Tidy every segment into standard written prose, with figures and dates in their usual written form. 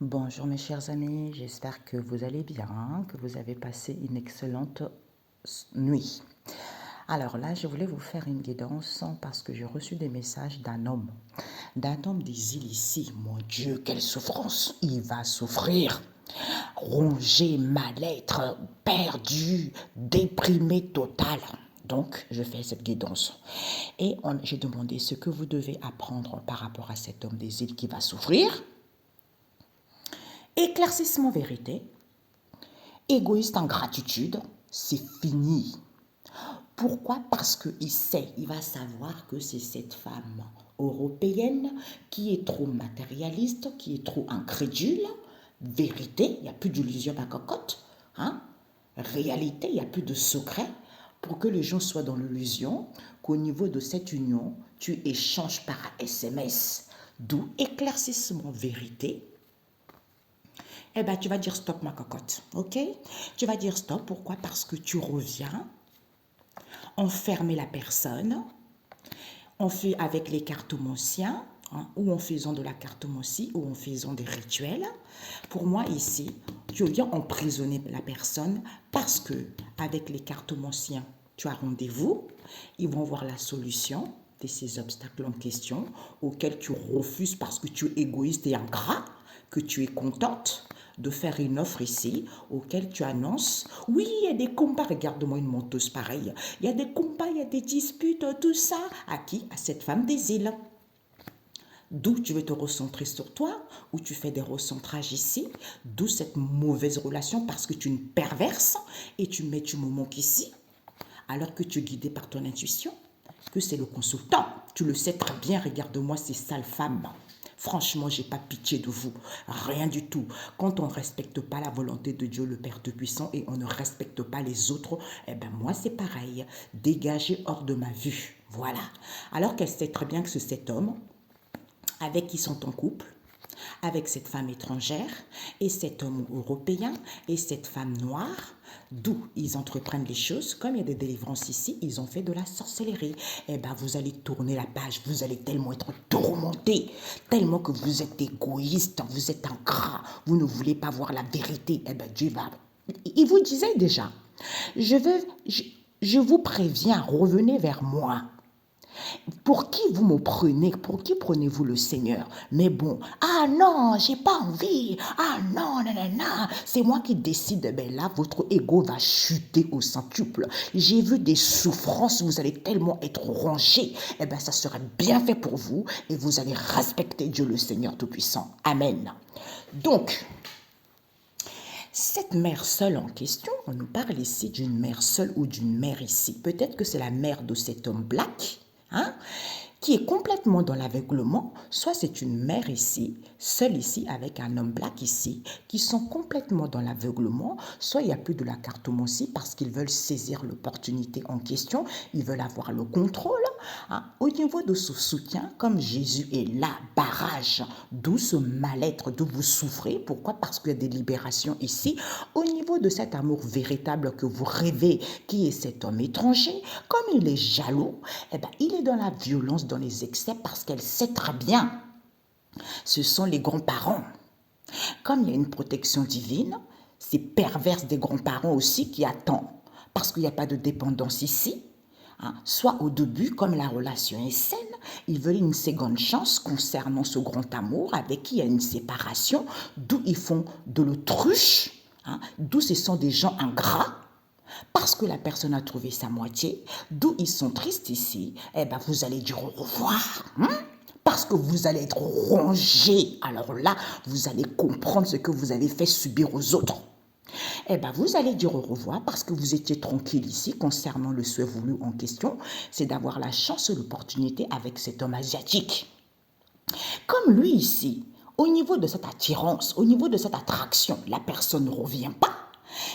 Bonjour mes chers amis, j'espère que vous allez bien, que vous avez passé une excellente nuit. Alors là, je voulais vous faire une guidance parce que j'ai reçu des messages d'un homme des îles ici. Mon Dieu, quelle souffrance! Il va souffrir. Rongé, mal-être, perdu, déprimé total. Donc, je fais cette guidance. Et j'ai demandé ce que vous devez apprendre par rapport à cet homme des îles qui va souffrir. Éclaircissement vérité, égoïste en gratitude, c'est fini. Pourquoi? Parce qu'il sait, il va savoir que c'est cette femme européenne qui est trop matérialiste, qui est trop incrédule. Vérité, il n'y a plus d'illusion à cocotte. Hein? Réalité, il n'y a plus de secret. Pour que les gens soient dans l'illusion, qu'au niveau de cette union, tu échanges par SMS. D'où éclaircissement vérité. Eh bien, tu vas dire stop, ma cocotte, ok? Tu vas dire stop, pourquoi? Parce que tu reviens, enfermer la personne, on fait avec les cartomanciens, ou en faisant de la cartomancie, ou en faisant des rituels. Pour moi, ici, tu viens emprisonner la personne parce que avec les cartomanciens, tu as rendez-vous, ils vont voir la solution de ces obstacles en question auxquels tu refuses parce que tu es égoïste et ingrat, que tu es contente de faire une offre ici auquel tu annonces, oui, il y a des combats, regarde-moi une menteuse pareille, il y a des combats, il y a des disputes, tout ça, à qui? À cette femme des îles. D'où tu veux te recentrer sur toi, où tu fais des recentrages ici, d'où cette mauvaise relation parce que tu es une perverse et tu mets du moment qu'ici, alors que tu es guidé par ton intuition, que c'est le consultant. Tu le sais très bien, regarde-moi ces sales femmes. Franchement, j'ai pas pitié de vous. Rien du tout. Quand on ne respecte pas la volonté de Dieu, le Père Tout-Puissant, et on ne respecte pas les autres, eh bien moi c'est pareil. Dégagez hors de ma vue. Voilà. Alors qu'elle sait très bien que c'est cet homme avec qui sont en couple, avec cette femme étrangère et cet homme européen et cette femme noire, d'où ils entreprennent les choses. Comme il y a des délivrances ici, ils ont fait de la sorcellerie. Eh bien, vous allez tourner la page, vous allez tellement être tourmenté, tellement que vous êtes égoïste, vous êtes ingrat, vous ne voulez pas voir la vérité. Eh bien, Dieu va... Il vous disait déjà, je vous préviens, revenez vers moi. Pour qui vous me prenez? Pour qui prenez-vous le Seigneur? Mais bon, ah non, j'ai pas envie. Ah non, non, non, non. C'est moi qui décide. Ben là, votre ego va chuter au centuple. J'ai vu des souffrances. Vous allez tellement être rongé. Eh bien, ça sera bien fait pour vous et vous allez respecter Dieu le Seigneur Tout-Puissant. Amen. Donc, cette mère seule en question, on nous parle ici d'une mère seule ou d'une mère ici. Peut-être que c'est la mère de cet homme black, hein, qui est complètement dans l'aveuglement, soit c'est une mère ici, seule ici, avec un homme black ici, qui sont complètement dans l'aveuglement, soit il n'y a plus de la cartomancie parce qu'ils veulent saisir l'opportunité en question, ils veulent avoir le contrôle. Hein. Au niveau de ce soutien, comme Jésus est là, barrage, d'où ce mal-être, d'où vous souffrez. Pourquoi? Parce qu'il y a des libérations ici. Au niveau de cet amour véritable que vous rêvez, qui est cet homme étranger, comme il est jaloux, eh ben, il est dans la violence, dans les excès, parce qu'elle sait très bien. Ce sont les grands-parents. Comme il y a une protection divine, c'est perverse des grands-parents aussi qui attendent. Parce qu'il n'y a pas de dépendance ici. Hein, soit au début, comme la relation est saine, ils veulent une seconde chance concernant ce grand amour avec qui il y a une séparation, d'où ils font de l'autruche, hein, d'où ce sont des gens ingrats, parce que la personne a trouvé sa moitié, d'où ils sont tristes ici, eh ben vous allez dire au revoir. Hein? Parce que vous allez être rongé. Alors là, vous allez comprendre ce que vous avez fait subir aux autres. Eh bien, vous allez dire au revoir parce que vous étiez tranquille ici concernant le souhait voulu en question, c'est d'avoir la chance et l'opportunité avec cet homme asiatique. Comme lui ici, au niveau de cette attirance, au niveau de cette attraction, la personne ne revient pas.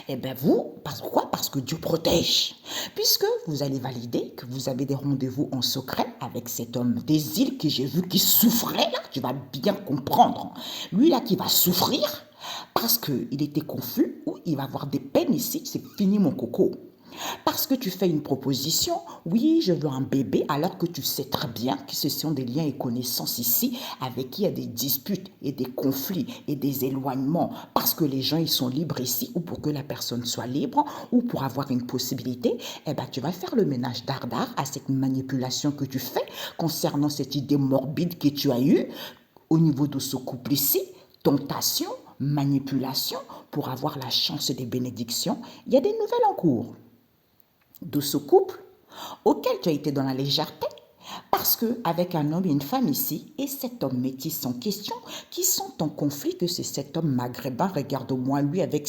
Eh bien vous, pourquoi? Parce que Dieu protège. Puisque vous allez valider que vous avez des rendez-vous en secret avec cet homme des îles que j'ai vu qui souffrait là, tu vas bien comprendre. Lui là qui va souffrir parce qu'il était confus ou il va avoir des peines ici, c'est fini mon coco. Parce que tu fais une proposition, oui, je veux un bébé, alors que tu sais très bien que ce sont des liens et connaissances ici avec qui il y a des disputes et des conflits et des éloignements. Parce que les gens, ils sont libres ici, ou pour que la personne soit libre, ou pour avoir une possibilité, eh ben, tu vas faire le ménage dardard à cette manipulation que tu fais concernant cette idée morbide que tu as eue au niveau de ce couple ici, tentation, manipulation, pour avoir la chance des bénédictions. Il y a des nouvelles en cours de ce couple auquel tu as été dans la légèreté parce qu'avec un homme et une femme ici, et cet homme métis en question, qui sont en conflit, que c'est cet homme maghrébin, regarde-moi lui avec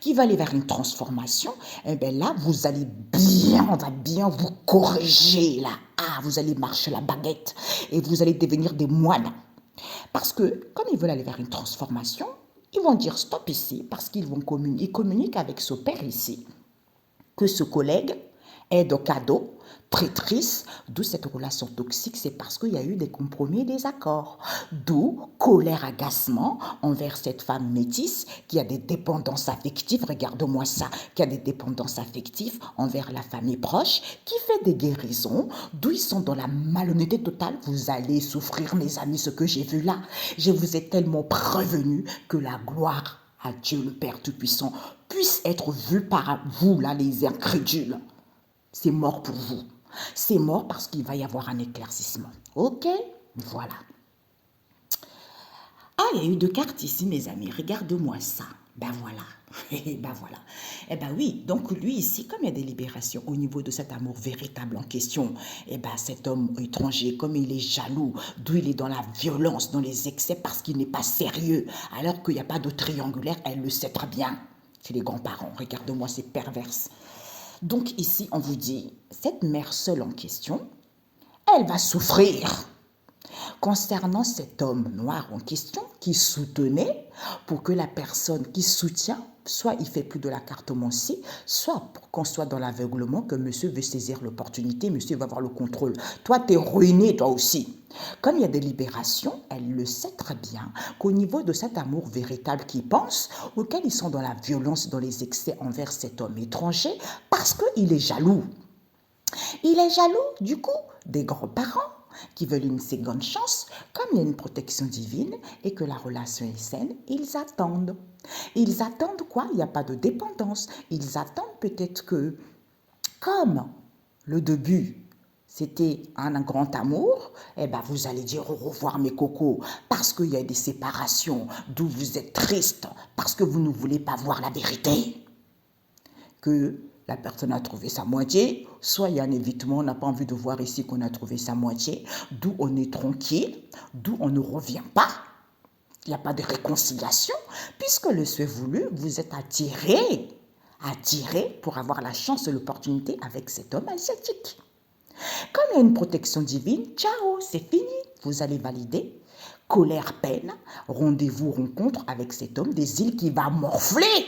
qui va aller vers une transformation, eh bien là, vous allez bien, on va bien vous corriger là. Ah, vous allez marcher la baguette et vous allez devenir des moines. Parce que, comme ils veulent aller vers une transformation, ils vont dire stop ici, parce qu'ils vont communiquent avec ce père ici, que ce collègue est de cadeau, traîtrise, d'où cette relation toxique, c'est parce qu'il y a eu des compromis et des accords. D'où colère, agacement envers cette femme métisse qui a des dépendances affectives, regarde-moi ça, qui a des dépendances affectives envers la famille proche, qui fait des guérisons, d'où ils sont dans la malhonnêteté totale. Vous allez souffrir, mes amis, ce que j'ai vu là. Je vous ai tellement prévenu que la gloire à Dieu le Père Tout-Puissant puisse être vue par vous, là, les incrédules. C'est mort pour vous. C'est mort parce qu'il va y avoir un éclaircissement. Ok? Voilà. Ah, il y a eu deux cartes ici, mes amis. Regarde-moi ça. Ben voilà. Ben voilà. Eh ben oui, donc lui ici, comme il y a des libérations au niveau de cet amour véritable en question, eh ben cet homme étranger, comme il est jaloux, d'où il est dans la violence, dans les excès, parce qu'il n'est pas sérieux, alors qu'il n'y a pas de triangulaire, elle le sait très bien. C'est les grands-parents. Regarde-moi, c'est perverse. Donc ici, on vous dit, cette mère seule en question, elle va souffrir concernant cet homme noir en question qui soutenait pour que la personne qui soutient, soit il fait plus de la carte ci, soit pour qu'on soit dans l'aveuglement, que monsieur veut saisir l'opportunité, monsieur va avoir le contrôle. Toi, t'es ruiné, toi aussi. Comme il y a des libérations, elle le sait très bien qu'au niveau de cet amour véritable qu'ils pensent, auquel ils sont dans la violence, dans les excès envers cet homme étranger, parce qu'il est jaloux. Il est jaloux, du coup, des grands-parents qui veulent une seconde chance, comme il y a une protection divine et que la relation est saine, ils attendent. Ils attendent quoi? Il n'y a pas de dépendance. Ils attendent peut-être que, comme le début, c'était un grand amour, eh ben vous allez dire au revoir mes cocos, parce qu'il y a des séparations, d'où vous êtes triste, parce que vous ne voulez pas voir la vérité. Que la personne a trouvé sa moitié, soit il y a un évitement, on n'a pas envie de voir ici qu'on a trouvé sa moitié, d'où on est tranquille, d'où on ne revient pas. Il n'y a pas de réconciliation, puisque le souhait voulu, vous êtes attiré pour avoir la chance et l'opportunité avec cet homme asiatique. Comme il y a une protection divine, ciao, c'est fini, vous allez valider. Colère, peine, rendez-vous, rencontre avec cet homme des îles qui va morfler,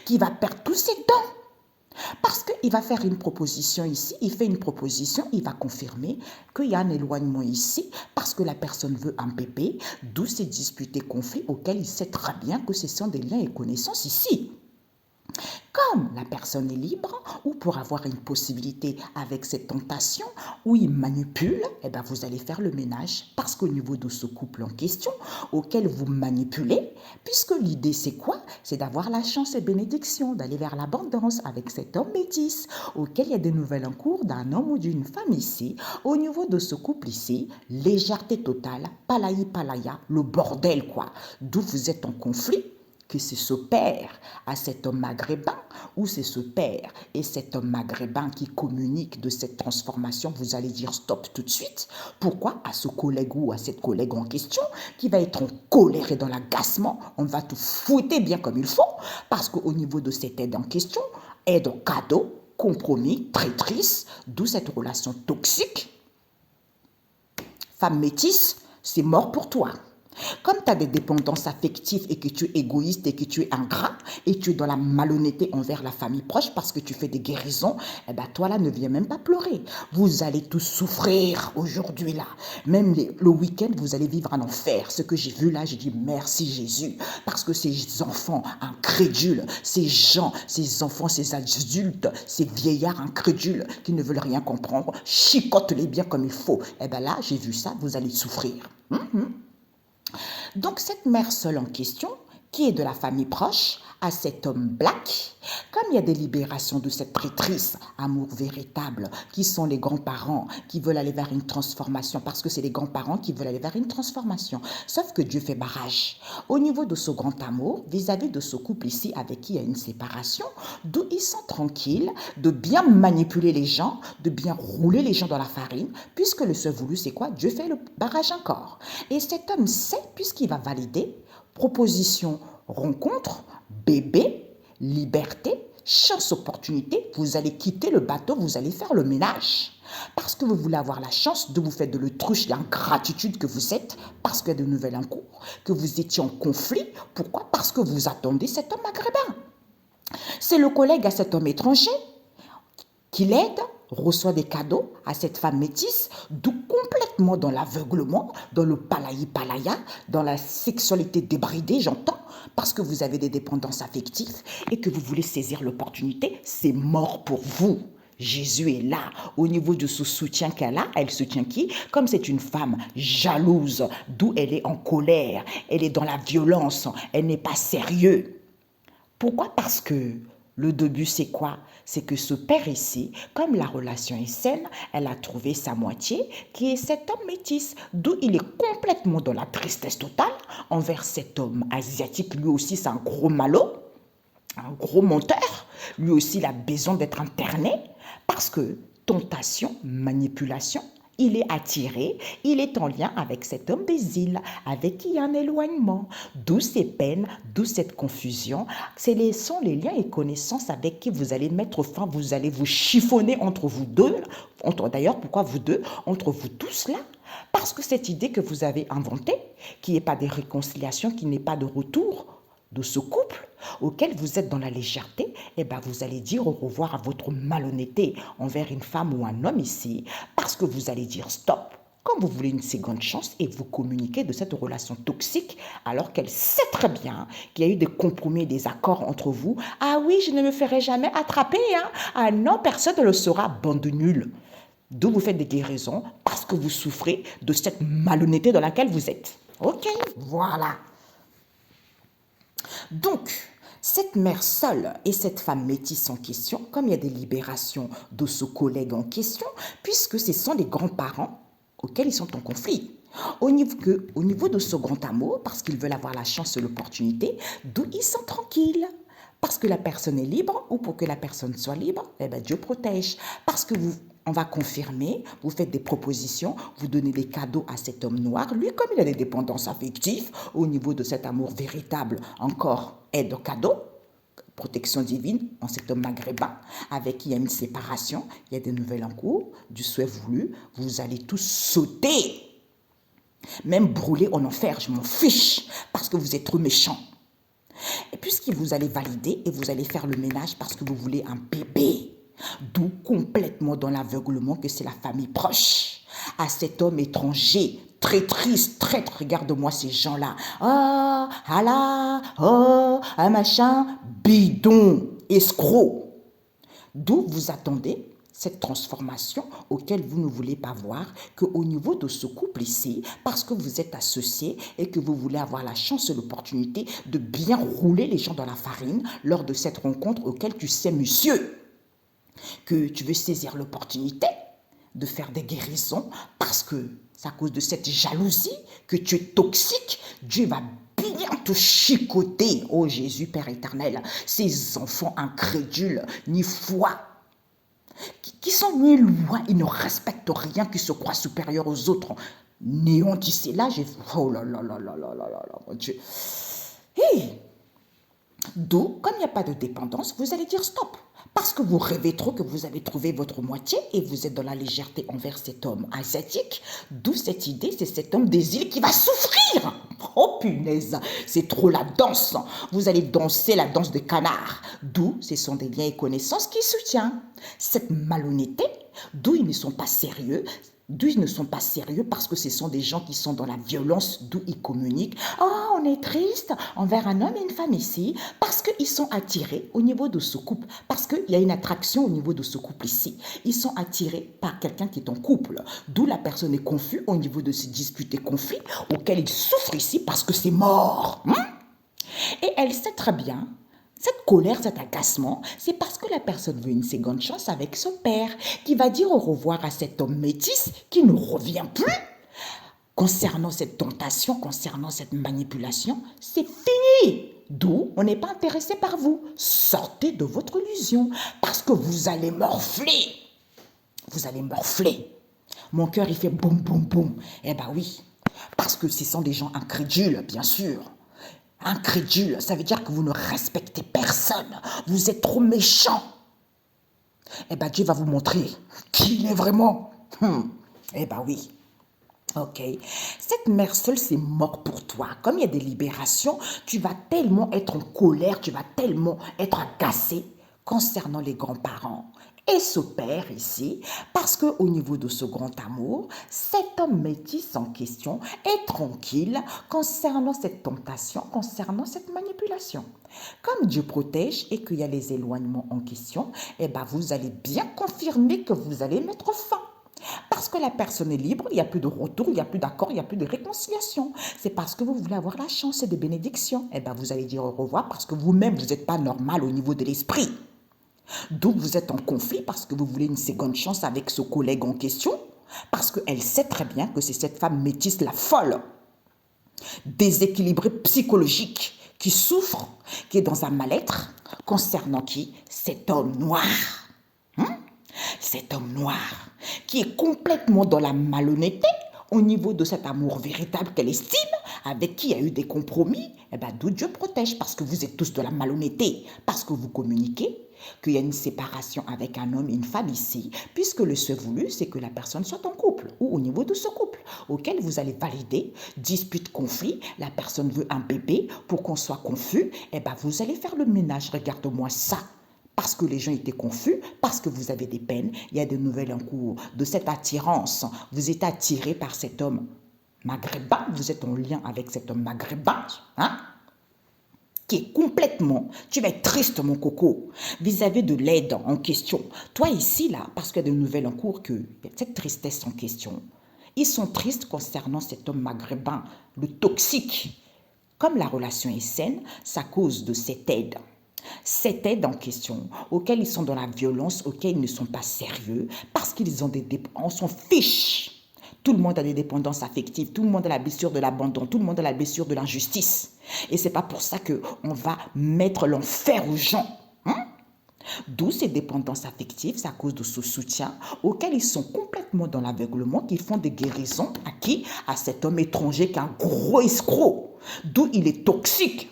qui va perdre tous ses dents. Parce qu'il va faire une proposition ici, il fait une proposition, il va confirmer qu'il y a un éloignement ici, parce que la personne veut un bébé, d'où ces disputes et conflits auxquels il sait très bien que ce sont des liens et connaissances ici. Comme la personne est libre, ou pour avoir une possibilité avec cette tentation, où il manipule, eh ben vous allez faire le ménage. Parce qu'au niveau de ce couple en question, auquel vous manipulez, puisque l'idée c'est quoi? C'est d'avoir la chance et bénédiction, d'aller vers l'abondance avec cet homme métis, auquel il y a des nouvelles en cours d'un homme ou d'une femme ici. Au niveau de ce couple ici, légèreté totale, palaya, le bordel quoi. D'où vous êtes en conflit, que c'est ce père à cet homme maghrébin ou c'est ce père et cet homme maghrébin qui communique de cette transformation, vous allez dire stop tout de suite. Pourquoi? À ce collègue ou à cette collègue en question qui va être en colère et dans l'agacement, on va tout fouetter bien comme il faut parce qu'au niveau de cette aide en question, aide en cadeau, compromis, traîtrise, d'où cette relation toxique. Femme métisse, c'est mort pour toi. Comme tu as des dépendances affectives et que tu es égoïste et que tu es ingrat et tu es dans la malhonnêteté envers la famille proche parce que tu fais des guérisons, eh bien toi là ne viens même pas pleurer. Vous allez tous souffrir aujourd'hui là. Même le week-end, vous allez vivre un enfer. Ce que j'ai vu là, j'ai dit merci Jésus. Parce que ces enfants incrédules, ces gens, ces enfants, ces adultes, ces vieillards incrédules qui ne veulent rien comprendre, chicote-les bien comme il faut. Eh bien là, j'ai vu ça, vous allez souffrir. Donc cette mère seule en question, qui est de la famille proche, à cet homme black, comme il y a des libérations de cette prêtrice, amour véritable, qui sont les grands-parents, qui veulent aller vers une transformation, parce que c'est les grands-parents qui veulent aller vers une transformation. Sauf que Dieu fait barrage. Au niveau de ce grand amour, vis-à-vis de ce couple ici avec qui il y a une séparation, d'où ils sont tranquilles, de bien manipuler les gens, de bien rouler les gens dans la farine, puisque le seul voulu, c'est quoi? Dieu fait le barrage encore. Et cet homme sait, puisqu'il va valider, proposition, rencontre, bébé, liberté, chance, opportunité, vous allez quitter le bateau, vous allez faire le ménage. Parce que vous voulez avoir la chance de vous faire de l'autruche, l'ingratitude que vous êtes, parce qu'il y a de nouvelles en cours, que vous étiez en conflit. Pourquoi? Parce que vous attendez cet homme maghrébin. C'est le collègue à cet homme étranger qui l'aide, reçoit des cadeaux à cette femme métisse, d'où complètement dans l'aveuglement, dans le palaya, dans la sexualité débridée, j'entends, parce que vous avez des dépendances affectives et que vous voulez saisir l'opportunité, c'est mort pour vous. Jésus est là, au niveau de ce soutien qu'elle a, elle soutient qui? Comme c'est une femme jalouse, d'où elle est en colère, elle est dans la violence, elle n'est pas sérieuse. Pourquoi? Parce que le début, c'est quoi? C'est que ce père ici, comme la relation est saine, elle a trouvé sa moitié, qui est cet homme métis, d'où il est complètement dans la tristesse totale envers cet homme asiatique. Lui aussi, c'est un gros malot, un gros menteur. Lui aussi, il a besoin d'être interné parce que tentation, manipulation, il est attiré, il est en lien avec cet homme des îles, avec qui il y a un éloignement. D'où ces peines, d'où cette confusion. Ce sont les liens et connaissances avec qui vous allez mettre fin, vous allez vous chiffonner entre vous deux. D'ailleurs, pourquoi vous deux? Entre vous tous là. Parce que cette idée que vous avez inventée, qui n'est pas de réconciliation, qui n'est pas de retour de ce couple auquel vous êtes dans la légèreté, eh bien vous allez dire au revoir à votre malhonnêteté envers une femme ou un homme ici, parce que vous allez dire stop quand vous voulez une seconde chance et vous communiquez de cette relation toxique alors qu'elle sait très bien qu'il y a eu des compromis, des accords entre vous. Ah oui, je ne me ferai jamais attraper, hein. Ah non, personne ne le saura, bande nulle. D'où vous faites des guérisons parce que vous souffrez de cette malhonnêteté dans laquelle vous êtes. Ok, voilà. Donc, cette mère seule et cette femme métisse en question, comme il y a des libérations de ce collègue en question, puisque ce sont les grands-parents auxquels ils sont en conflit. Au niveau de ce grand amour, parce qu'ils veulent avoir la chance et l'opportunité, d'où ils sont tranquilles. Parce que la personne est libre ou pour que la personne soit libre, eh bien Dieu protège. Parce que on va confirmer, vous faites des propositions, vous donnez des cadeaux à cet homme noir. Lui, comme il a des dépendances affectives, au niveau de cet amour véritable, encore aide au cadeau, protection divine en cet homme maghrébin, avec qui il y a une séparation, il y a des nouvelles en cours, du souhait voulu, vous allez tous sauter. Même brûler en enfer, je m'en fiche, parce que vous êtes trop méchants. Et puisque vous allez valider et vous allez faire le ménage parce que vous voulez un bébé, d'où complètement dans l'aveuglement que c'est la famille proche, à cet homme étranger, très triste, traître, regarde-moi ces gens-là, ah, ah là, oh, un machin, bidon, escroc, d'où vous attendez cette transformation auquel vous ne voulez pas voir qu'au niveau de ce couple ici, parce que vous êtes associés et que vous voulez avoir la chance et l'opportunité de bien rouler les gens dans la farine lors de cette rencontre auquel tu sais, monsieur, que tu veux saisir l'opportunité de faire des guérisons parce que c'est à cause de cette jalousie que tu es toxique, Dieu va bien te chicoter, oh Jésus Père éternel, ces enfants incrédules, ni foi, qui sont ni loin, ils ne respectent rien, qui se croient supérieurs aux autres. Néant ici, là, j'ai... Oh là là là là là là là là, mon Dieu. Hey. D'où, comme il n'y a pas de dépendance, vous allez dire stop. Parce que vous rêvez trop que vous avez trouvé votre moitié et vous êtes dans la légèreté envers cet homme asiatique. D'où cette idée, c'est cet homme des îles qui va souffrir. Oh punaise, c'est trop la danse. Vous allez danser la danse des canards. D'où ce sont des liens et connaissances qui soutiennent. Cette malhonnêteté, d'où ils ne sont pas sérieux, d'où ils ne sont pas sérieux parce que ce sont des gens qui sont dans la violence, d'où ils communiquent. Oh, on est triste envers un homme et une femme ici parce qu'ils sont attirés au niveau de ce couple, parce qu'il y a une attraction au niveau de ce couple ici. Ils sont attirés par quelqu'un qui est en couple, d'où la personne est confuse au niveau de ces disputes et conflits auxquels ils souffrent ici parce que c'est mort. Et elle sait très bien, cette colère, cet agacement, c'est parce que la personne veut une seconde chance avec son père, qui va dire au revoir à cet homme métis qui ne revient plus. Concernant cette tentation, concernant cette manipulation, c'est fini. D'où on n'est pas intéressé par vous. Sortez de votre illusion parce que vous allez morfler. Vous allez morfler. Mon cœur, il fait boum, boum, boum. Eh bien oui, parce que ce sont des gens incrédules, bien sûr. Incrédule, ça veut dire que vous ne respectez personne. Vous êtes trop méchant. Eh bien, Dieu va vous montrer qui il est vraiment. Eh bien, oui. Ok. Cette mère seule, c'est mort pour toi. Comme il y a des libérations, tu vas tellement être en colère, tu vas tellement être agacé concernant les grands-parents. Et ce père ici, parce qu'au niveau de ce grand amour, cet homme métis en question est tranquille concernant cette tentation, concernant cette manipulation. Comme Dieu protège et qu'il y a les éloignements en question, eh ben vous allez bien confirmer que vous allez mettre fin. Parce que la personne est libre, il n'y a plus de retour, il n'y a plus d'accord, il n'y a plus de réconciliation. C'est parce que vous voulez avoir la chance et des bénédictions. Eh bien, vous allez dire au revoir parce que vous-même, vous n'êtes pas normal au niveau de l'esprit. Donc, vous êtes en conflit parce que vous voulez une seconde chance avec ce collègue en question, parce qu'elle sait très bien que c'est cette femme métisse, la folle, déséquilibrée psychologique, qui souffre, qui est dans un mal-être, concernant qui? Cet homme noir. Cet homme noir, qui est complètement dans la malhonnêteté, au niveau de cet amour véritable qu'elle estime, avec qui il y a eu des compromis, eh bien, d'où Dieu protège, parce que vous êtes tous de la malhonnêteté, parce que vous communiquez, qu'il y a une séparation avec un homme et une femme ici, puisque le seul voulu, c'est que la personne soit en couple, ou au niveau de ce couple, auquel vous allez valider, dispute, conflit, la personne veut un bébé, pour qu'on soit confus, eh bien, vous allez faire le ménage, regarde-moi ça. Parce que les gens étaient confus, parce que vous avez des peines, il y a des nouvelles en cours de cette attirance. Vous êtes attiré par cet homme maghrébin, vous êtes en lien avec cet homme maghrébin, qui est complètement, tu vas être triste mon coco, vis-à-vis de l'aide en question. Toi ici, là, parce qu'il y a des nouvelles en cours, il y a cette tristesse en question. Ils sont tristes concernant cet homme maghrébin, le toxique. Comme la relation est saine, ça cause de cette aide. Cette aide en question, auquel ils sont dans la violence, auquel ils ne sont pas sérieux, parce qu'ils ont des dépendances, on s'en fiche. Tout le monde a des dépendances affectives, tout le monde a la blessure de l'abandon, tout le monde a la blessure de l'injustice. Et c'est pas pour ça qu'on va mettre l'enfer aux gens. D'où ces dépendances affectives, c'est à cause de ce soutien auquel ils sont complètement dans l'aveuglement, qu'ils font des guérisons à qui? À cet homme étranger qui est un gros escroc. D'où il est toxique.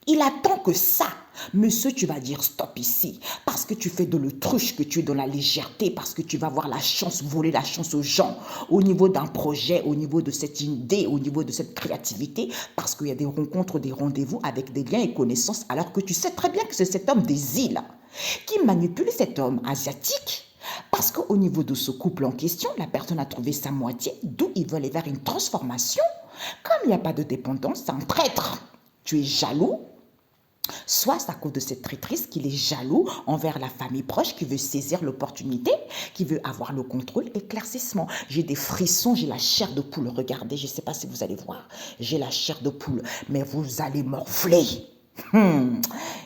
Il attend que ça. Monsieur, tu vas dire stop ici. Parce que tu fais de l'autruche, que tu es dans la légèreté, parce que tu vas avoir la chance, voler la chance aux gens, au niveau d'un projet, au niveau de cette idée, au niveau de cette créativité, parce qu'il y a des rencontres, des rendez-vous avec des liens et connaissances, alors que tu sais très bien que c'est cet homme des îles qui manipule cet homme asiatique. Parce qu'au niveau de ce couple en question, la personne a trouvé sa moitié, d'où il veut aller vers une transformation. Comme il n'y a pas de dépendance, c'est un traître. Tu es jaloux. Soit c'est à cause de cette traîtrise qu'il est jaloux envers la famille proche, qui veut saisir l'opportunité, qui veut avoir le contrôle, éclaircissement. J'ai des frissons, j'ai la chair de poule. Regardez, je ne sais pas si vous allez voir. J'ai la chair de poule, mais vous allez morfler.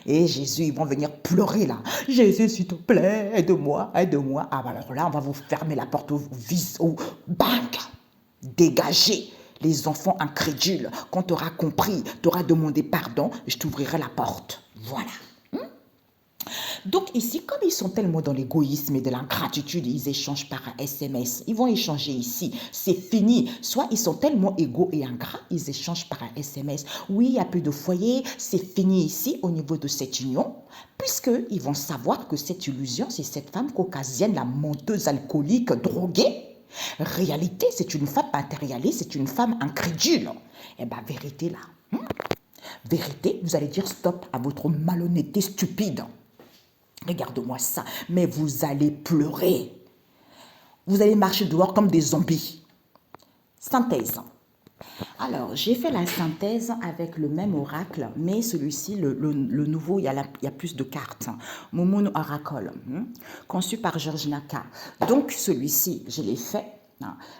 Et Jésus, ils vont venir pleurer là. Jésus, s'il te plaît, aide-moi, aide-moi. Ah, bah alors là, on va vous fermer la porte au bang, dégagez. Les enfants incrédules, quand tu auras compris, tu auras demandé pardon, je t'ouvrirai la porte. Voilà. Donc ici, comme ils sont tellement dans l'égoïsme et de l'ingratitude, ils échangent par SMS. Ils vont échanger ici. C'est fini. Soit ils sont tellement égaux et ingrats, ils échangent par SMS. Oui, il n'y a plus de foyer. C'est fini ici au niveau de cette union. Puisqu'ils vont savoir que cette illusion, c'est cette femme caucasienne, la menteuse alcoolique, droguée. Réalité, c'est une femme matérialiste, c'est une femme incrédule. Eh bien, vérité là. Vérité, vous allez dire stop à votre malhonnêteté stupide. Regarde-moi ça. Mais vous allez pleurer. Vous allez marcher dehors comme des zombies. Synthèse. Alors, j'ai fait la synthèse avec le même oracle, mais celui-ci, le nouveau, il y a plus de cartes. Momono Oracle, conçu par George Naka. Donc, celui-ci, je l'ai fait.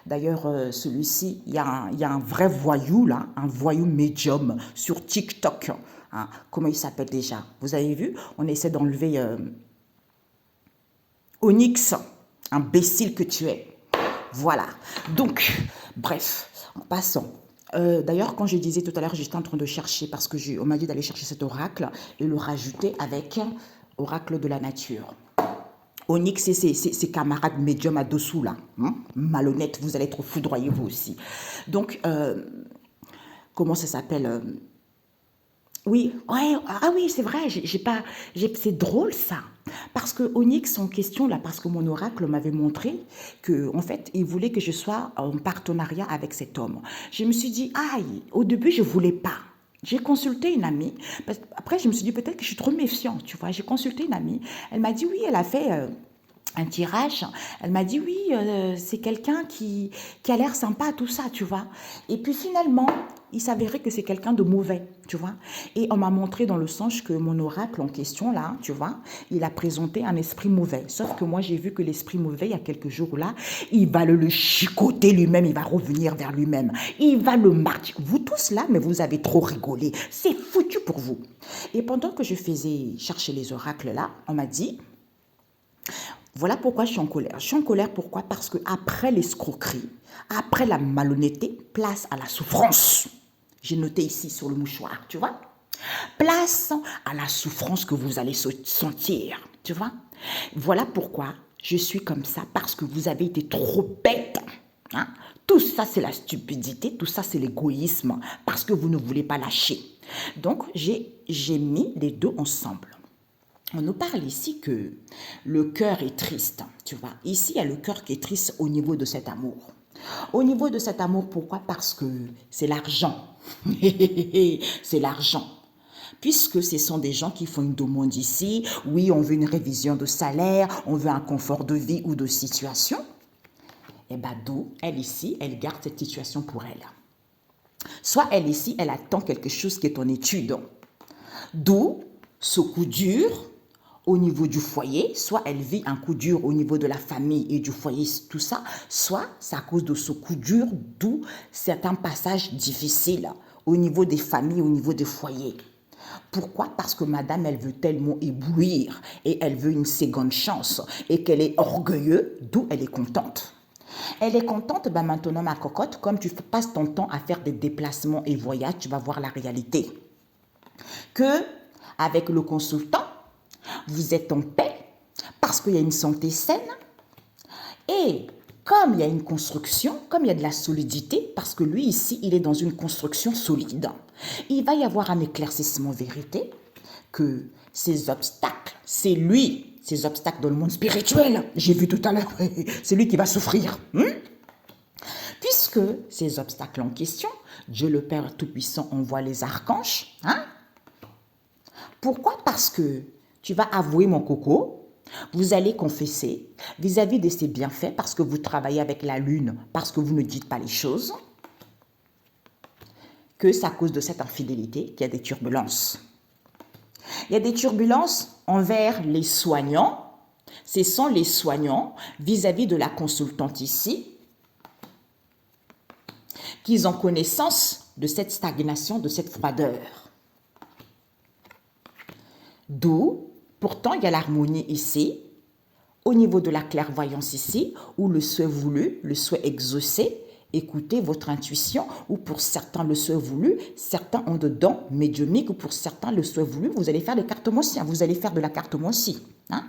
D'ailleurs, celui-ci, il y a un vrai voyou, là, un voyou médium sur TikTok. Comment il s'appelle déjà? Vous avez vu? On essaie d'enlever Onyx, imbécile que tu es. Voilà. Donc, bref, en passant. D'ailleurs, quand je disais tout à l'heure, j'étais en train de chercher, parce qu'on m'a dit d'aller chercher cet oracle et le rajouter avec oracle de la nature. Onyx et ses camarades médiums à dessous, là. Malhonnête, vous allez être foudroyés, vous aussi. Donc, comment ça s'appelle Oui, ouais, ah oui, c'est vrai, c'est drôle ça. Parce que Onyx en question, là, parce que mon oracle m'avait montré que, en fait, il voulait que je sois en partenariat avec cet homme. Je me suis dit, aïe, au début, je voulais pas. J'ai consulté une amie. Après, je me suis dit, peut-être que je suis trop méfiante, tu vois. J'ai consulté une amie. Elle m'a dit, oui, elle a fait un tirage. Elle m'a dit, oui, c'est quelqu'un qui a l'air sympa, tout ça, tu vois. Et puis finalement, il s'avérait que c'est quelqu'un de mauvais, tu vois. Et on m'a montré dans le sens que mon oracle en question, là, tu vois, il a présenté un esprit mauvais. Sauf que moi, j'ai vu que l'esprit mauvais, il y a quelques jours là, il va le chicoter lui-même, il va revenir vers lui-même. Il va le martyr. Vous tous là, mais vous avez trop rigolé. C'est foutu pour vous. Et pendant que je faisais chercher les oracles là, on m'a dit... Voilà pourquoi je suis en colère. Je suis en colère pourquoi? Parce que après l'escroquerie, après la malhonnêteté, place à la souffrance. J'ai noté ici sur le mouchoir, tu vois. Place à la souffrance que vous allez sentir, tu vois. Voilà pourquoi je suis comme ça, parce que vous avez été trop bête. Tout ça, c'est la stupidité, tout ça, c'est l'égoïsme, parce que vous ne voulez pas lâcher. Donc, j'ai mis les deux ensemble. On nous parle ici que le cœur est triste, tu vois. Ici, il y a le cœur qui est triste au niveau de cet amour. Au niveau de cet amour, pourquoi? Parce que c'est l'argent. C'est l'argent. Puisque ce sont des gens qui font une demande ici, oui, on veut une révision de salaire, on veut un confort de vie ou de situation. Et bien, d'où elle ici, elle garde cette situation pour elle. Soit elle ici, elle attend quelque chose qui est en étude. D'où ce coup dur au niveau du foyer, soit elle vit un coup dur au niveau de la famille et du foyer, tout ça, soit c'est à cause de ce coup dur, d'où certains passages difficiles au niveau des familles, au niveau des foyers. Pourquoi? Parce que madame, elle veut tellement éblouir et elle veut une seconde chance et qu'elle est orgueilleuse, d'où elle est contente. Elle est contente, ben maintenant ma cocotte, comme tu passes ton temps à faire des déplacements et voyages, tu vas voir la réalité. Que avec le consultant, vous êtes en paix parce qu'il y a une santé saine et comme il y a une construction, comme il y a de la solidité, parce que lui ici, il est dans une construction solide, il va y avoir un éclaircissement vérité que ces obstacles, c'est lui, ces obstacles dans le monde spirituel, j'ai vu tout à l'heure, c'est lui qui va souffrir. Puisque ces obstacles en question, Dieu le Père Tout-Puissant envoie les archanges. Pourquoi? Parce que tu vas avouer mon coco, vous allez confesser vis-à-vis de ses bienfaits parce que vous travaillez avec la lune, parce que vous ne dites pas les choses, que c'est à cause de cette infidélité qu'il y a des turbulences. Il y a des turbulences envers les soignants. Ce sont les soignants vis-à-vis de la consultante ici qu'ils ont connaissance de cette stagnation, de cette froideur. D'où, pourtant, il y a l'harmonie ici, au niveau de la clairvoyance ici, où le souhait voulu, le souhait exaucé Écoutez votre intuition, ou pour certains le souhait voulu, certains ont de dons médiumniques, ou pour certains le souhait voulu, vous allez faire des cartomanciens, vous allez faire de la cartomancie. Hein?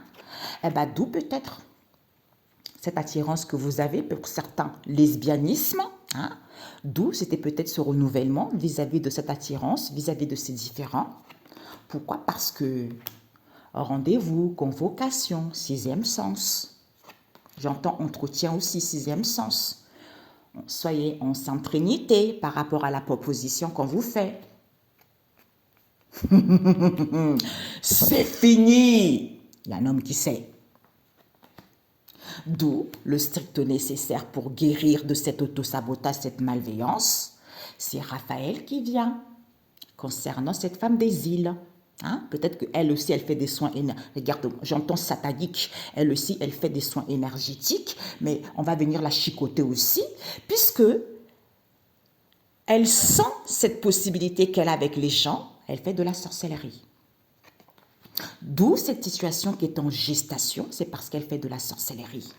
Eh bien, d'où peut-être cette attirance que vous avez, pour certains, lesbianisme, hein? D'où c'était peut-être ce renouvellement vis-à-vis de cette attirance, vis-à-vis de ces différents. Pourquoi? Parce que rendez-vous, convocation, sixième sens. J'entends entretien aussi, sixième sens. Soyez en sainte trinité par rapport à la proposition qu'on vous fait. C'est fini. Il y a un homme qui sait. D'où le strict nécessaire pour guérir de cet autosabotage, cette malveillance. C'est Raphaël qui vient concernant cette femme des îles. Hein? Peut-être qu'elle aussi, elle fait des soins énergétiques. Regarde, j'entends satanique. Elle aussi, elle fait des soins énergétiques. Mais on va venir la chicoter aussi, puisque elle sent cette possibilité qu'elle a avec les gens. Elle fait de la sorcellerie. D'où cette situation qui est en gestation, c'est parce qu'elle fait de la sorcellerie.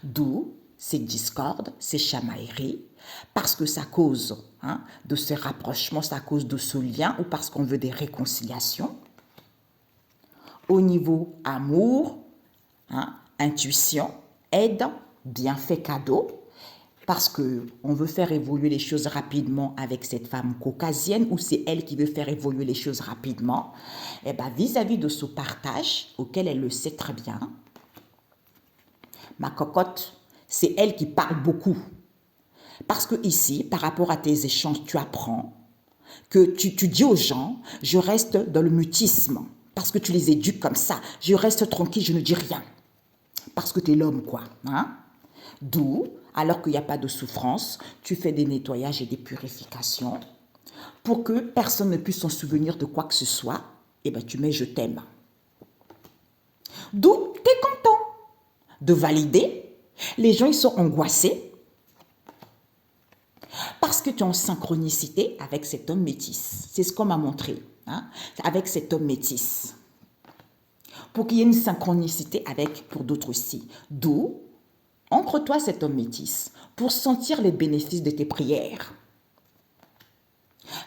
D'où ces discordes, ces chamailleries, parce que ça cause de ce rapprochement, ça cause de ce lien, ou parce qu'on veut des réconciliations. Au niveau amour, intuition, aide, bienfait, cadeau, parce qu'on veut faire évoluer les choses rapidement avec cette femme caucasienne, ou c'est elle qui veut faire évoluer les choses rapidement, et bien vis-à-vis de ce partage, auquel elle le sait très bien, ma cocotte, c'est elle qui parle beaucoup. Parce que ici, par rapport à tes échanges, tu apprends que tu dis aux gens, je reste dans le mutisme, parce que tu les éduques comme ça, je reste tranquille, je ne dis rien. Parce que tu es l'homme, quoi. Hein? D'où, alors qu'il n'y a pas de souffrance, tu fais des nettoyages et des purifications pour que personne ne puisse s'en souvenir de quoi que ce soit. Et bien, tu mets je t'aime. D'où, tu es content de valider. Les gens, ils sont angoissés parce que tu es en synchronicité avec cet homme métis. C'est ce qu'on m'a montré, avec cet homme métis. Pour qu'il y ait une synchronicité avec, pour d'autres aussi. D'où, ancre-toi cet homme métis pour sentir les bénéfices de tes prières.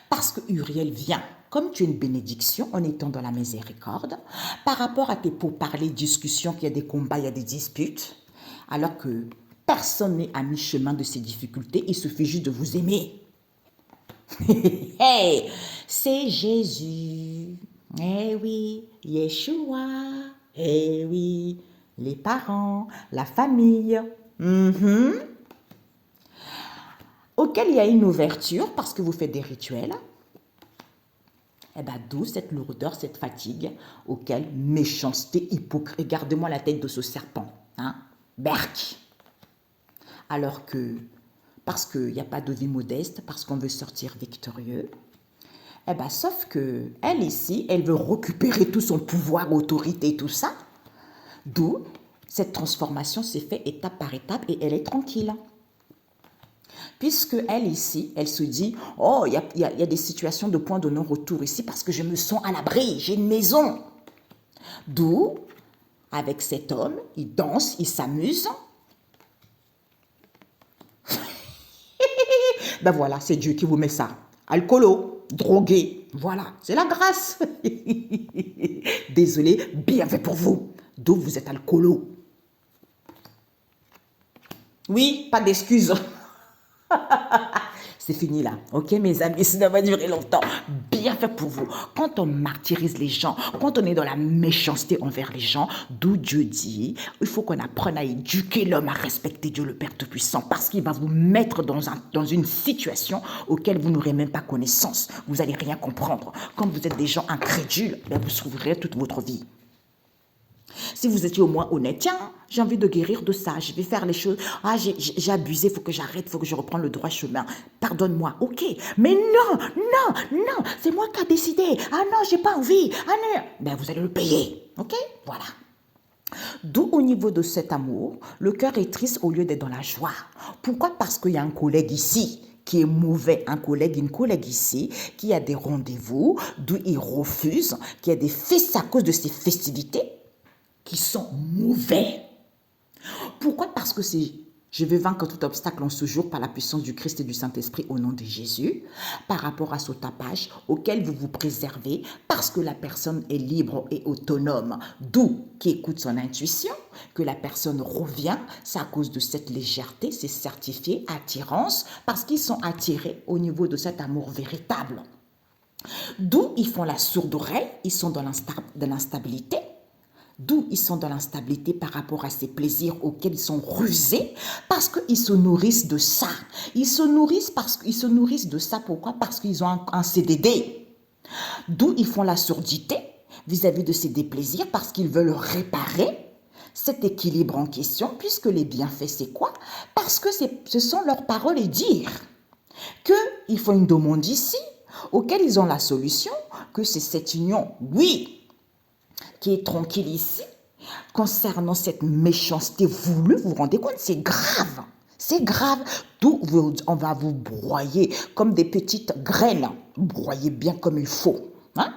Parce que Uriel vient, comme tu es une bénédiction en étant dans la miséricorde, par rapport à tes pourparlers, discussions, qu'il y a des combats, il y a des disputes, alors que personne n'est à mi-chemin de ces difficultés, il suffit juste de vous aimer. Hey, c'est Jésus. Eh oui, Yeshua. Eh oui, les parents, la famille. Auquel il y a une ouverture parce que vous faites des rituels. Eh bien, d'où cette lourdeur, cette fatigue, auquel méchanceté, hypocrite. Regardez-moi la tête de ce serpent. Berk. Alors que, parce qu'il n'y a pas de vie modeste, parce qu'on veut sortir victorieux, eh bien, sauf que elle ici, elle veut récupérer tout son pouvoir, autorité, tout ça. D'où cette transformation s'est faite étape par étape et elle est tranquille. Puisque elle ici, elle se dit, oh, il y a des situations de point de non-retour ici parce que je me sens à l'abri, j'ai une maison. D'où, avec cet homme, il danse, il s'amuse. Ben voilà, c'est Dieu qui vous met ça. Alcoolo, drogué, voilà, c'est la grâce. Désolé, bien fait pour vous. D'où vous êtes alcoolo. Oui, pas d'excuses. C'est fini là, ok mes amis, ça va durer longtemps. Bien fait pour vous. Quand on martyrise les gens, quand on est dans la méchanceté envers les gens, d'où Dieu dit, il faut qu'on apprenne à éduquer l'homme à respecter Dieu le Père Tout-Puissant parce qu'il va vous mettre dans une situation auquel vous n'aurez même pas connaissance. Vous n'allez rien comprendre. Quand vous êtes des gens incrédules, vous souffrirez toute votre vie. Si vous étiez au moins honnête, tiens, j'ai envie de guérir de ça, je vais faire les choses, j'ai abusé, il faut que j'arrête, il faut que je reprenne le droit chemin, pardonne-moi, ok, mais non, c'est moi qui ai décidé, ah non, j'ai pas envie, ah non, ben vous allez le payer, ok, voilà. D'où au niveau de cet amour, le cœur est triste au lieu d'être dans la joie. Pourquoi? Parce qu'il y a un collègue ici qui est mauvais, une collègue ici, qui a des rendez-vous, d'où il refuse, qui a des fesses à cause de ces festivités, qui sont mauvais. Pourquoi? Parce que c'est Je veux vaincre tout obstacle en ce jour par la puissance du Christ et du Saint-Esprit au nom de Jésus, par rapport à ce tapage auquel vous vous préservez parce que la personne est libre et autonome, d'où qui écoute son intuition, que la personne revient, c'est à cause de cette légèreté, c'est certifié attirance parce qu'ils sont attirés au niveau de cet amour véritable. D'où ils font la sourde oreille, ils sont dans l'instabilité. D'où ils sont dans l'instabilité par rapport à ces plaisirs auxquels ils sont rusés parce qu'ils se nourrissent de ça. Ils se nourrissent de ça. Pourquoi? Parce qu'ils ont un CDD. D'où ils font la surdité vis-à-vis de ces déplaisirs parce qu'ils veulent réparer cet équilibre en question puisque les bienfaits c'est quoi? Parce que ce sont leurs paroles et dires. Qu'ils font une demande ici auquel ils ont la solution, que c'est cette union, oui, qui est tranquille ici, concernant cette méchanceté voulue, vous vous rendez compte, c'est grave. C'est grave. D'où on va vous broyer comme des petites graines. Broyer bien comme il faut. Hein?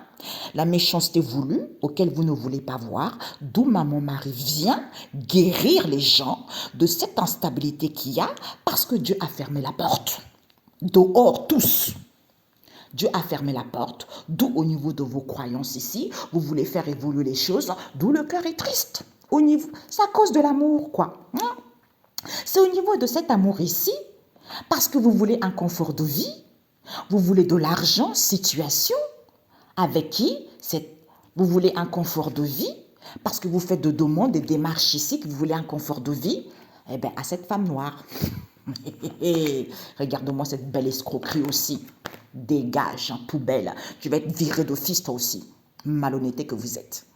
La méchanceté voulue, auquel vous ne voulez pas voir, d'où Maman Marie vient guérir les gens de cette instabilité qu'il y a parce que Dieu a fermé la porte. Dehors, tous. Dieu a fermé la porte, d'où au niveau de vos croyances ici, vous voulez faire évoluer les choses, d'où le cœur est triste. C'est à cause de l'amour, quoi. C'est au niveau de cet amour ici, parce que vous voulez un confort de vie, vous voulez de l'argent, situation, avec qui vous voulez un confort de vie, parce que vous faites de demandes, des démarches ici, que vous voulez un confort de vie, eh bien, à cette femme noire. Regarde-moi cette belle escroquerie aussi. Dégage, hein, poubelle. Tu vas être viré d'office toi aussi. Malhonnêteté que vous êtes.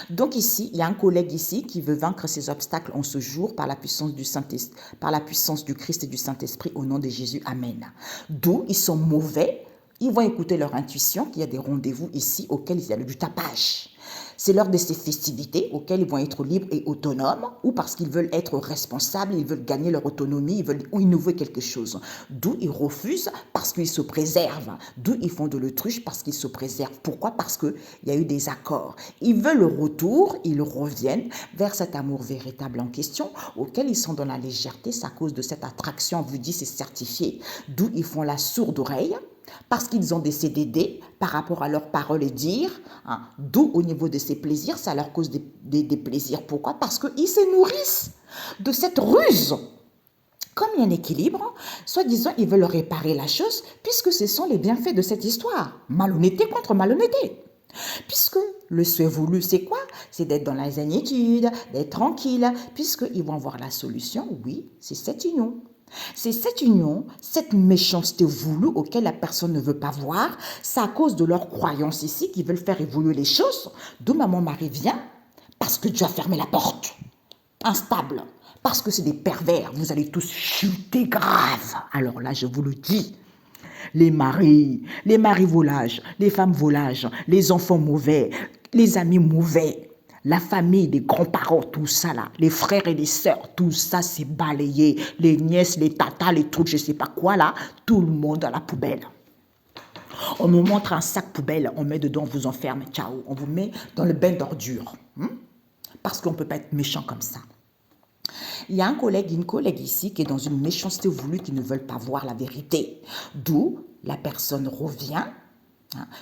Donc ici, il y a un collègue ici qui veut vaincre ces obstacles en ce jour par la puissance du Christ et du Saint-Esprit au nom de Jésus. Amen. D'où ils sont mauvais. Ils vont écouter leur intuition, qu'il y a des rendez-vous ici auxquels il y a du tapage. C'est lors de ces festivités auxquelles ils vont être libres et autonomes ou parce qu'ils veulent être responsables, ils veulent gagner leur autonomie, ils veulent innover quelque chose. D'où ils refusent parce qu'ils se préservent. D'où ils font de l'autruche parce qu'ils se préservent. Pourquoi? Parce qu'il y a eu des accords. Ils veulent le retour, ils reviennent vers cet amour véritable en question auquel ils sont dans la légèreté. C'est à cause de cette attraction, on vous dit c'est certifié. D'où ils font la sourde oreille. Parce qu'ils ont des CDD par rapport à leurs paroles et dires, hein, d'où au niveau de ces plaisirs, ça leur cause des plaisirs. Pourquoi? Parce qu'ils se nourrissent de cette ruse. Comme il y a un équilibre, soi-disant, ils veulent réparer la chose, puisque ce sont les bienfaits de cette histoire. Malhonnêteté contre malhonnêteté. Puisque le souhait voulu, c'est quoi? C'est d'être dans la zénitude, d'être tranquille, puisqu'ils vont avoir la solution, oui, c'est cette union. C'est cette union, cette méchanceté voulue auquel la personne ne veut pas voir, c'est à cause de leurs croyances ici qui veulent faire évoluer les choses, d'où Maman Marie vient, parce que Dieu a fermé la porte. Instable, parce que c'est des pervers, vous allez tous chuter grave. Alors là, je vous le dis, les maris volages, les femmes volages, les enfants mauvais, les amis mauvais, la famille, les grands-parents, tout ça là, les frères et les sœurs, tout ça c'est balayé, les nièces, les tatas, les trucs, je sais pas quoi là, tout le monde à la poubelle. On me montre un sac poubelle, on met dedans, on vous enferme, ciao, on vous met dans le bain d'ordures. Parce qu'on ne peut pas être méchant comme ça. Il y a une collègue ici qui est dans une méchanceté voulue, qui ne veulent pas voir la vérité. D'où la personne revient.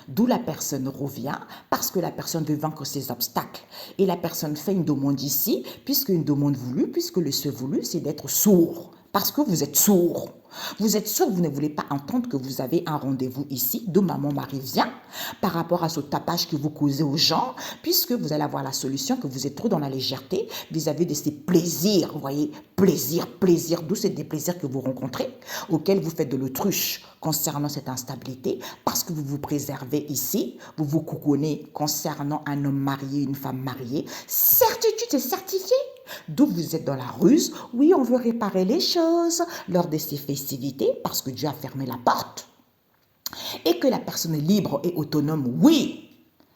D'où la personne revient parce que la personne veut vaincre ses obstacles. Et la personne fait une demande ici, puisque une demande voulue, puisque le souhait voulu, c'est d'être sourd. Parce que vous êtes sourd. Vous êtes sourd, vous ne voulez pas entendre que vous avez un rendez-vous ici, d'où Maman Marie vient, par rapport à ce tapage que vous causez aux gens, puisque vous allez avoir la solution, que vous êtes trop dans la légèreté vis-à-vis de ces plaisirs. Vous voyez, plaisir, d'où c'est des plaisirs que vous rencontrez, auxquels vous faites de l'autruche concernant cette instabilité, parce que vous vous préservez ici, vous vous couconnez concernant un homme marié, une femme mariée. Certitude, c'est certifié. D'où vous êtes dans la ruse, oui, on veut réparer les choses lors de ces festivités parce que Dieu a fermé la porte. Et que la personne est libre et autonome, oui,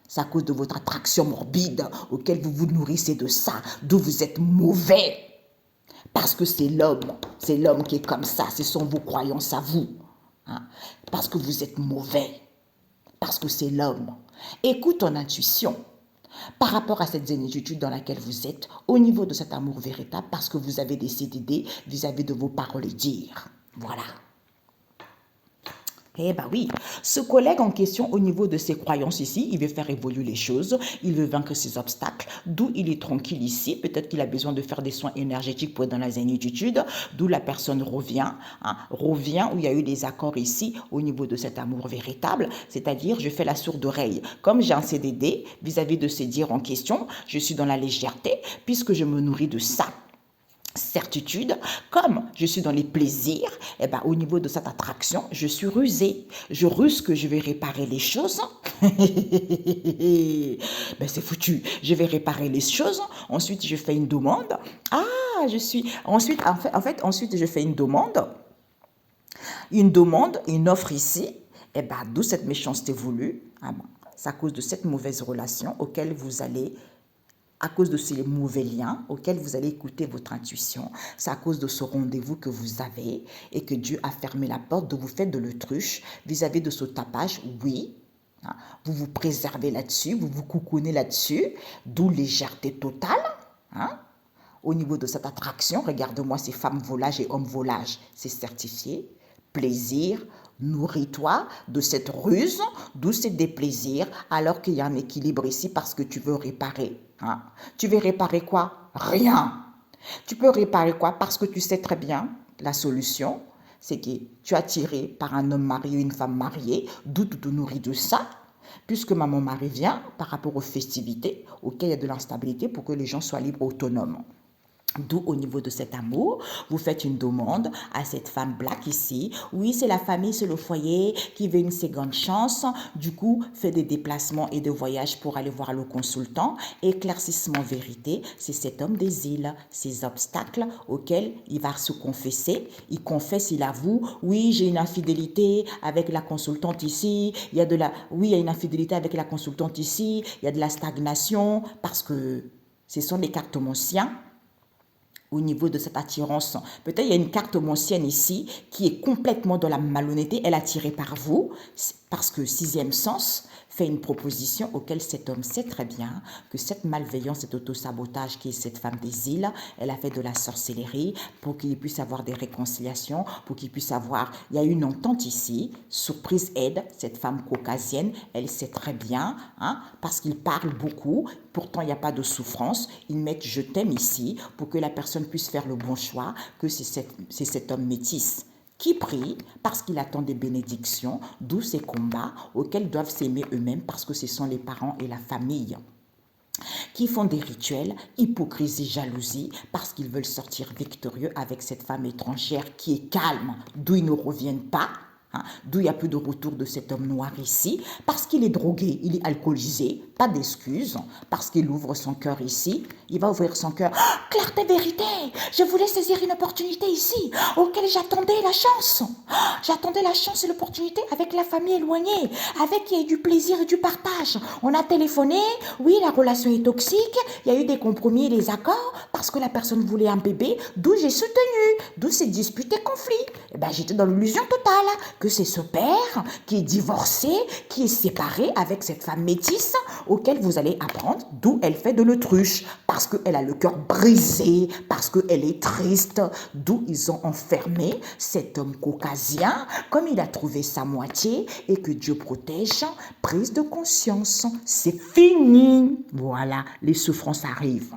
c'est à cause de votre attraction morbide auquel vous vous nourrissez de ça, d'où vous êtes mauvais. Parce que c'est l'homme qui est comme ça, ce sont vos croyances à vous. Parce que vous êtes mauvais, parce que c'est l'homme. Écoute ton intuition. par rapport à cette zénitude dans laquelle vous êtes, au niveau de cet amour véritable, parce que vous avez des CDD vis-à-vis de vos paroles et dires. Voilà. Eh bien oui, ce collègue en question, au niveau de ses croyances ici, il veut faire évoluer les choses, il veut vaincre ses obstacles, d'où il est tranquille ici, peut-être qu'il a besoin de faire des soins énergétiques pour être dans la zénitude, d'où la personne revient, revient où il y a eu des accords ici au niveau de cet amour véritable, c'est-à-dire je fais la sourde oreille. Comme j'ai un CDD vis-à-vis de ces dires en question, je suis dans la légèreté puisque je me nourris de ça. Certitude, comme je suis dans les plaisirs, eh ben, au niveau de cette attraction, je suis rusée. Je ruse que je vais réparer les choses. Ben, c'est foutu. Je vais réparer les choses. Ensuite, je fais une demande. Ah, je suis. Ensuite, ensuite, je fais une demande. Une offre ici. Eh ben, d'où cette méchanceté voulue. Ah ben, c'est à cause de cette mauvaise relation auquel vous allez à cause de ces mauvais liens auxquels vous allez écouter votre intuition. C'est à cause de ce rendez-vous que vous avez et que Dieu a fermé la porte, de vous faire de l'autruche vis-à-vis de ce tapage. Oui, vous vous préservez là-dessus, vous vous coucounez là-dessus, d'où légèreté totale. Au niveau de cette attraction, regarde-moi ces femmes volages et hommes volages, c'est certifié. Plaisir, nourris-toi de cette ruse, d'où c'est des plaisirs, alors qu'il y a un équilibre ici parce que tu veux réparer. Tu veux réparer quoi? Rien. Tu peux réparer quoi? Parce que tu sais très bien la solution, c'est que tu es attiré par un homme marié ou une femme mariée, d'où tu te nourris de ça, puisque maman Marie vient par rapport aux festivités auxquelles il y a de l'instabilité pour que les gens soient libres, autonomes. D'où au niveau de cet amour, vous faites une demande à cette femme black ici. Oui, c'est la famille, c'est le foyer qui veut une seconde chance. Du coup, fait des déplacements et des voyages pour aller voir le consultant. Éclaircissement vérité, c'est cet homme des îles, ces obstacles auxquels il va se confesser. Il confesse, il avoue, oui, j'ai une infidélité avec la consultante ici. Oui, il y a une infidélité avec la consultante ici. Il y a de la stagnation parce que ce sont les cartes anciens. Au niveau de cette attirance. Peut-être il y a une carte ancienne ici qui est complètement dans la malhonnêteté. Elle est attirée par vous parce que sixième sens fait une proposition auquel cet homme sait très bien que cette malveillance, cet autosabotage qui est cette femme des îles, elle a fait de la sorcellerie pour qu'il puisse avoir des réconciliations, pour qu'il puisse avoir... Il y a une entente ici, surprise aide, cette femme caucasienne, elle sait très bien, parce qu'il parle beaucoup, pourtant il n'y a pas de souffrance, ils mettent je t'aime ici pour que la personne puisse faire le bon choix, que c'est cet homme métis qui prie parce qu'il attend des bénédictions, d'où ces combats auxquels doivent s'aimer eux-mêmes parce que ce sont les parents et la famille qui font des rituels, hypocrisie, jalousie, parce qu'ils veulent sortir victorieux avec cette femme étrangère qui est calme, d'où ils ne reviennent pas. D'où il n'y a plus de retour de cet homme noir ici, parce qu'il est drogué, il est alcoolisé, pas d'excuses, parce qu'il ouvre son cœur ici, il va ouvrir son cœur. Oh, clarté, vérité, je voulais saisir une opportunité ici, auquel j'attendais la chance. J'attendais la chance et l'opportunité avec la famille éloignée, avec qui il y a eu du plaisir et du partage. On a téléphoné, oui, la relation est toxique, il y a eu des compromis et des accords, parce que la personne voulait un bébé, d'où j'ai soutenu, d'où ces disputes et conflits. Eh ben, j'étais dans l'illusion totale que c'est ce père qui est divorcé, qui est séparé avec cette femme métisse auquel vous allez apprendre d'où elle fait de l'autruche, parce qu'elle a le cœur brisé, parce qu'elle est triste, d'où ils ont enfermé cet homme caucasien, comme il a trouvé sa moitié et que Dieu protège, prise de conscience, c'est fini. Voilà, les souffrances arrivent.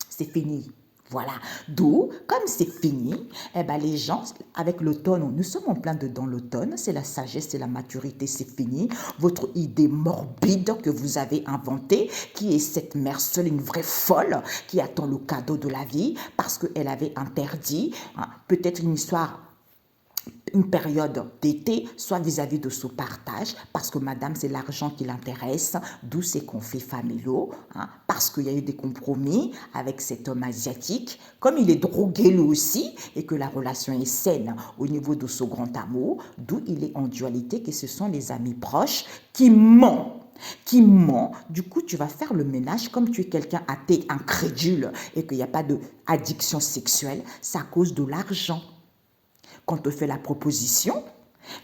C'est fini. Voilà, d'où, comme c'est fini, eh ben les gens, avec l'automne, nous sommes en plein dedans l'automne, c'est la sagesse, c'est la maturité, c'est fini. Votre idée morbide que vous avez inventée, qui est cette mère seule, une vraie folle, qui attend le cadeau de la vie, parce qu'elle avait interdit, peut-être une histoire, une période d'été, soit vis-à-vis de ce partage, parce que madame, c'est l'argent qui l'intéresse, d'où ces conflits familiaux, parce qu'il y a eu des compromis avec cet homme asiatique, comme il est drogué lui aussi, et que la relation est saine au niveau de ce grand amour, d'où il est en dualité, que ce sont les amis proches qui mentent. Du coup, tu vas faire le ménage comme tu es quelqu'un athée, incrédule, et qu'il n'y a pas d'addiction sexuelle, c'est à cause de l'argent. Quand on te fait la proposition,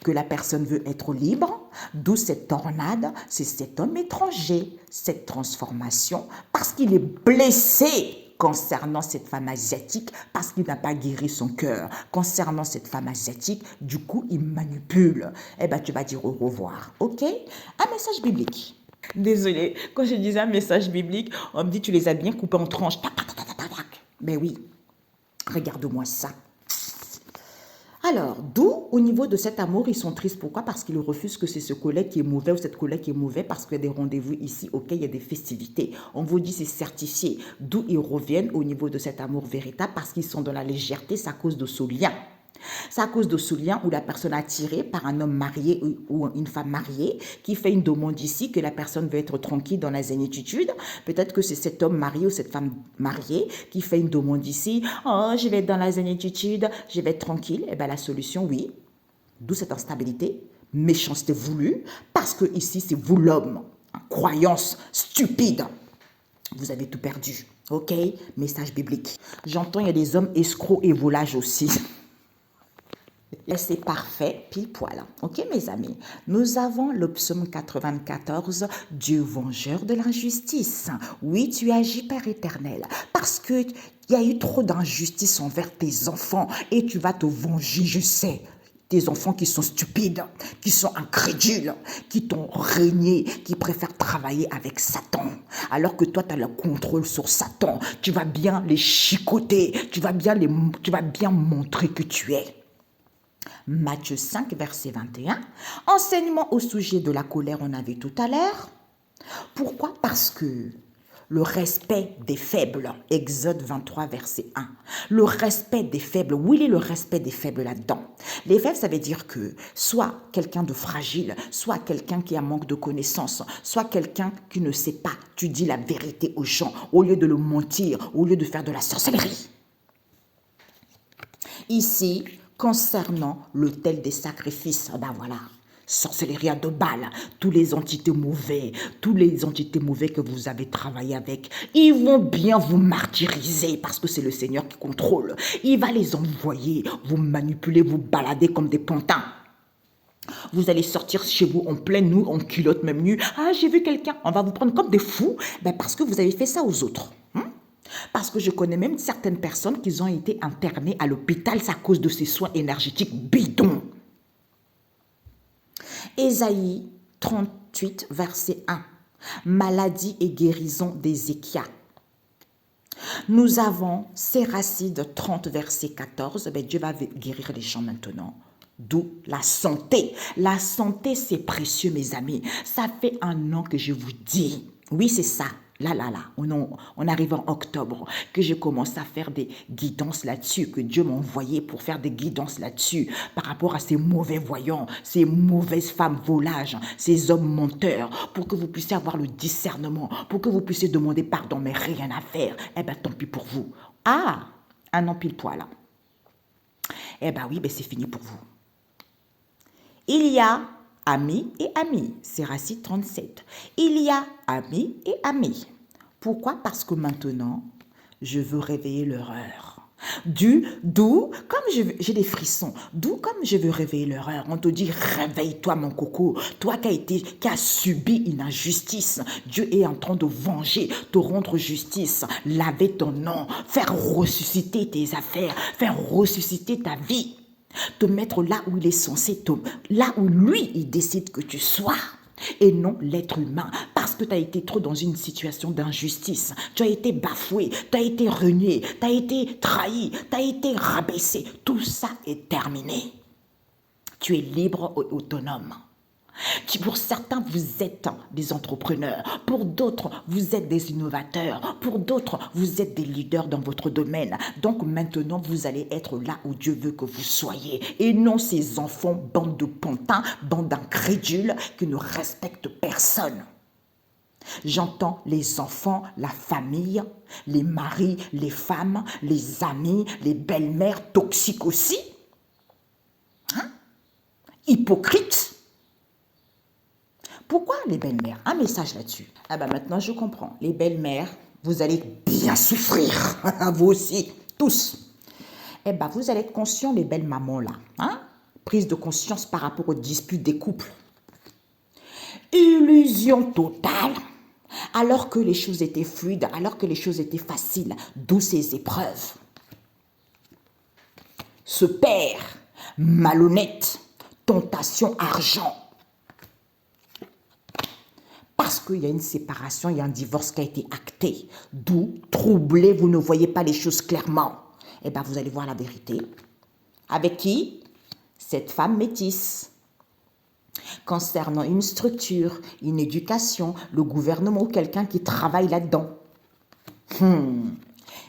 que la personne veut être libre, d'où cette tornade, c'est cet homme étranger, cette transformation, parce qu'il est blessé concernant cette femme asiatique, parce qu'il n'a pas guéri son cœur. Concernant cette femme asiatique, du coup, il manipule. Eh bien, tu vas dire au revoir, ok? Un message biblique. Désolée, quand je disais un message biblique, on me dit tu les as bien coupés en tranches. Tac, tac, tac, tac, tac, tac. Mais oui, regarde-moi ça. Alors, d'où, au niveau de cet amour, ils sont tristes. Pourquoi? Parce qu'ils refusent que c'est ce collègue qui est mauvais ou cette collègue qui est mauvais parce qu'il y a des rendez-vous ici, ok, il y a des festivités. On vous dit c'est certifié. D'où ils reviennent au niveau de cet amour véritable parce qu'ils sont dans la légèreté, c'est à cause de ce lien. C'est à cause de ce lien où la personne est attirée par un homme marié ou une femme mariée qui fait une demande ici que la personne veut être tranquille dans la zénitude. Peut-être que c'est cet homme marié ou cette femme mariée qui fait une demande ici. Oh, je vais être dans la zénitude, je vais être tranquille. Eh bien, la solution, oui. D'où cette instabilité, méchanceté voulue, parce que ici, c'est vous l'homme. Croyance stupide. Vous avez tout perdu. Ok? Message biblique. J'entends, il y a des hommes escrocs et volages aussi. Et c'est parfait, pile poil. Ok, mes amis? Nous avons le psaume 94, Dieu vengeur de l'injustice. Oui, tu agis, Père éternel, parce que il y a eu trop d'injustice envers tes enfants et tu vas te venger, je sais. Tes enfants qui sont stupides, qui sont incrédules, qui t'ont régné, qui préfèrent travailler avec Satan. Alors que toi, tu as le contrôle sur Satan. Tu vas bien les chicoter, tu vas bien montrer que tu es. Matthieu 5, verset 21. Enseignement au sujet de la colère, on a vu tout à l'heure. Pourquoi? Parce que le respect des faibles, Exode 23, verset 1. Le respect des faibles, où il est le respect des faibles là-dedans? Les faibles, ça veut dire que soit quelqu'un de fragile, soit quelqu'un qui a manque de connaissances, soit quelqu'un qui ne sait pas. Tu dis la vérité aux gens, au lieu de le mentir, au lieu de faire de la sorcellerie. Ici, concernant l'autel des sacrifices, ben voilà, sorcellerie à 2 balles, tous les entités mauvais que vous avez travaillé avec, ils vont bien vous martyriser parce que c'est le Seigneur qui contrôle. Il va les envoyer, vous manipuler, vous balader comme des pantins. Vous allez sortir chez vous en pleine nuit, en culotte même nue. Ah, j'ai vu quelqu'un, on va vous prendre comme des fous, ben parce que vous avez fait ça aux autres. Parce que je connais même certaines personnes qui ont été internées à l'hôpital à cause de ces soins énergétiques bidons. Ésaïe 38, verset 1. Maladie et guérison d'Ézéchias. Nous avons Séracide 30, verset 14. Ben, Dieu va guérir les gens maintenant. D'où la santé. La santé, c'est précieux, mes amis. Ça fait 1 an que je vous dis. Oui, c'est ça. Là, on arrive en octobre, que je commence à faire des guidances là-dessus, que Dieu m'a envoyé pour faire des guidances là-dessus, par rapport à ces mauvais voyants, ces mauvaises femmes volages, ces hommes menteurs, pour que vous puissiez avoir le discernement, pour que vous puissiez demander pardon, mais rien à faire. Eh bien, tant pis pour vous. Ah, 1 an pile poil. Eh bien oui, ben c'est fini pour vous. Il y a amis et amis, Séracide 37. Il y a amis et amis. Pourquoi? Parce que maintenant, je veux réveiller leur heure. D'où, comme j'ai des frissons, d'où comme je veux réveiller leur heure, on te dit réveille-toi mon coco, toi qui as subi une injustice, Dieu est en train de venger, te rendre justice, laver ton nom, faire ressusciter tes affaires, faire ressusciter ta vie. Te mettre là où il est censé, là où lui, il décide que tu sois, et non l'être humain, parce que tu as été trop dans une situation d'injustice, tu as été bafoué, tu as été renié, tu as été trahi, tu as été rabaissé, tout ça est terminé. Tu es libre et autonome. Pour certains, vous êtes des entrepreneurs. Pour d'autres, vous êtes des innovateurs. Pour d'autres, vous êtes des leaders dans votre domaine. Donc maintenant, vous allez être là où Dieu veut que vous soyez. Et non ces enfants, bande de pantins, bande d'incrédules qui ne respectent personne. J'entends les enfants, la famille, les maris, les femmes, les amis, les belles-mères toxiques aussi. Hypocrites. Pourquoi les belles-mères? Un message là-dessus. Ah ben maintenant je comprends. Les belles-mères, vous allez bien souffrir. Vous aussi, tous. Eh ben vous allez être conscients, les belles mamans là. Prise de conscience par rapport aux disputes des couples. Illusion totale. Alors que les choses étaient fluides, alors que les choses étaient faciles, d'où ces épreuves. Ce père malhonnête, tentation argent. Parce qu'il y a une séparation, il y a un divorce qui a été acté. D'où troublé, vous ne voyez pas les choses clairement. Eh bien, vous allez voir la vérité. Avec qui? Cette femme métisse. Concernant une structure, une éducation, le gouvernement ou quelqu'un qui travaille là-dedans.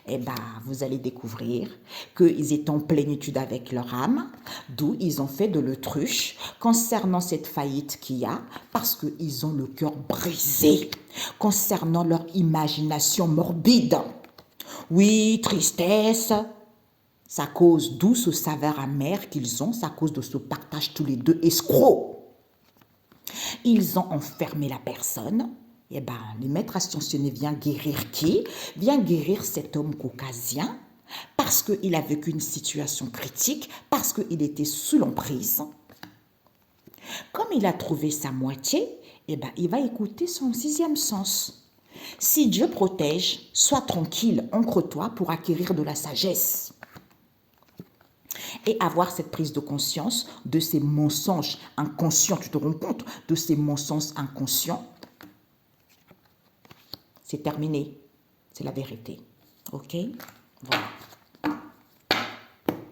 Eh bien, vous allez découvrir qu'ils étaient en plénitude avec leur âme, d'où ils ont fait de l'autruche concernant cette faillite qu'il y a, parce qu'ils ont le cœur brisé, concernant leur imagination morbide. Oui, tristesse, ça cause d'où ce saveur amer qu'ils ont, ça cause de ce partage tous les deux escrocs. Ils ont enfermé la personne. Eh bien, le maître ascensionné vient guérir qui? Vient guérir cet homme caucasien parce qu'il a vécu une situation critique, parce qu'il était sous l'emprise. Comme il a trouvé sa moitié, eh bien, il va écouter son sixième sens. Si Dieu protège, sois tranquille, ancre-toi pour acquérir de la sagesse. Et avoir cette prise de conscience de ces mensonges inconscients. Tu te rends compte de ces mensonges inconscients? C'est terminé. C'est la vérité. Ok? Voilà.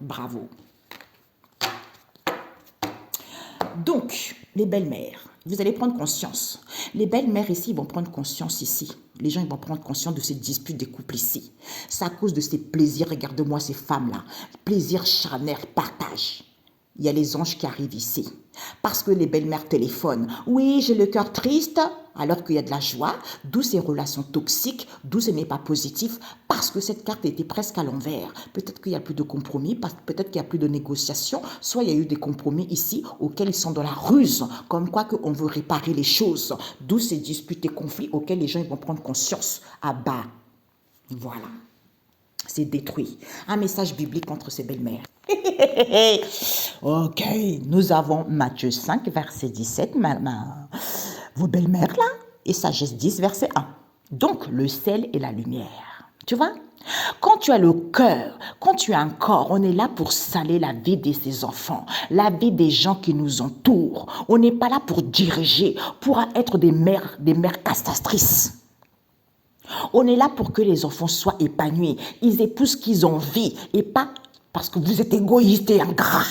Bravo. Donc, les belles-mères, vous allez prendre conscience. Les belles-mères ici vont prendre conscience ici. Les gens ils vont prendre conscience de ces disputes des couples ici. C'est à cause de ces plaisirs, regarde-moi ces femmes-là. Plaisir charnel, partage. Il y a les anges qui arrivent ici. Parce que les belles-mères téléphonent. Oui, j'ai le cœur triste, alors qu'il y a de la joie. D'où ces relations toxiques, d'où ce n'est pas positif. Parce que cette carte était presque à l'envers. Peut-être qu'il n'y a plus de compromis, peut-être qu'il n'y a plus de négociations. Soit il y a eu des compromis ici auxquels ils sont dans la ruse. Comme quoi qu'on veut réparer les choses. D'où ces disputes et conflits auxquels les gens ils vont prendre conscience. Ah bah, voilà. C'est détruit. Un message biblique contre ces belles-mères. Ok, nous avons Matthieu 5, verset 17, vos belles-mères là, et Sagesse 10, verset 1. Donc, le sel et la lumière. Tu vois? Quand tu as le cœur, quand tu as un corps, on est là pour saler la vie de ses enfants, la vie des gens qui nous entourent. On n'est pas là pour diriger, pour être des mères castratrices. On est là pour que les enfants soient épanouis. Ils épousent ce qu'ils ont envie et pas parce que vous êtes égoïste et ingrat.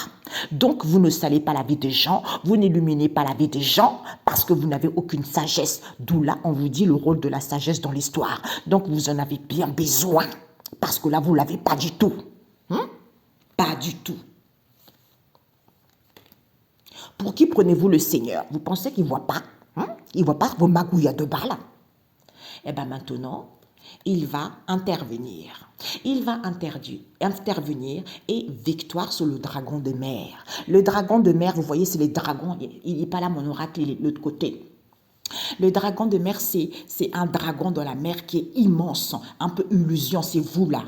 Donc, vous ne salez pas la vie des gens, vous n'illuminez pas la vie des gens parce que vous n'avez aucune sagesse. D'où là, on vous dit le rôle de la sagesse dans l'histoire. Donc, vous en avez bien besoin parce que là, vous ne l'avez pas du tout. Pas du tout. Pour qui prenez-vous le Seigneur? Vous pensez qu'il ne voit pas? Il ne voit pas vos magouilles de balles? Eh bien maintenant, il va intervenir. Il va intervenir et victoire sur le dragon de mer. Le dragon de mer, vous voyez, c'est les dragons. Il n'est pas là, mon oracle, il est de l'autre côté. Le dragon de mer, c'est un dragon dans la mer qui est immense, un peu illusion, c'est vous là.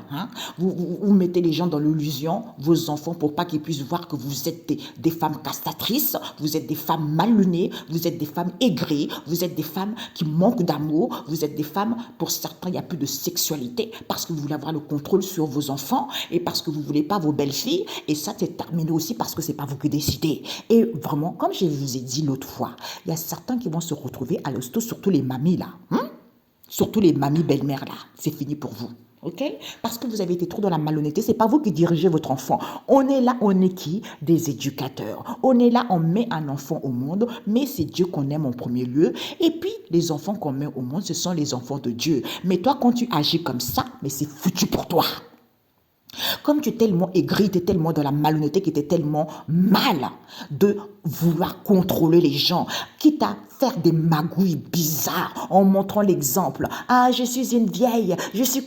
Vous mettez les gens dans l'illusion, vos enfants, pour pas qu'ils puissent voir que vous êtes des femmes castratrices, vous êtes des femmes mal lunées, vous êtes des femmes aigries, vous êtes des femmes qui manquent d'amour, vous êtes des femmes, pour certains, il n'y a plus de sexualité, parce que vous voulez avoir le contrôle sur vos enfants, et parce que vous ne voulez pas vos belles-filles, et ça, c'est terminé aussi parce que c'est pas vous qui décidez. Et vraiment, comme je vous ai dit l'autre fois, il y a certains qui vont se retrouver à l'hosto, surtout les mamies là. Surtout les mamies belles-mères là. C'est fini pour vous. Ok? Parce que vous avez été trop dans la malhonnêteté. C'est pas vous qui dirigez votre enfant. On est là, on est qui? Des éducateurs. On est là, on met un enfant au monde, mais c'est Dieu qu'on aime en premier lieu. Et puis, les enfants qu'on met au monde, ce sont les enfants de Dieu. Mais toi, quand tu agis comme ça, mais c'est foutu pour toi. Comme tu es tellement aigri, tu es tellement dans la malhonnêteté, qui était tellement mal de vouloir contrôler les gens, quitte à faire des magouilles bizarres en montrant l'exemple. Ah, je suis une vieille, je suis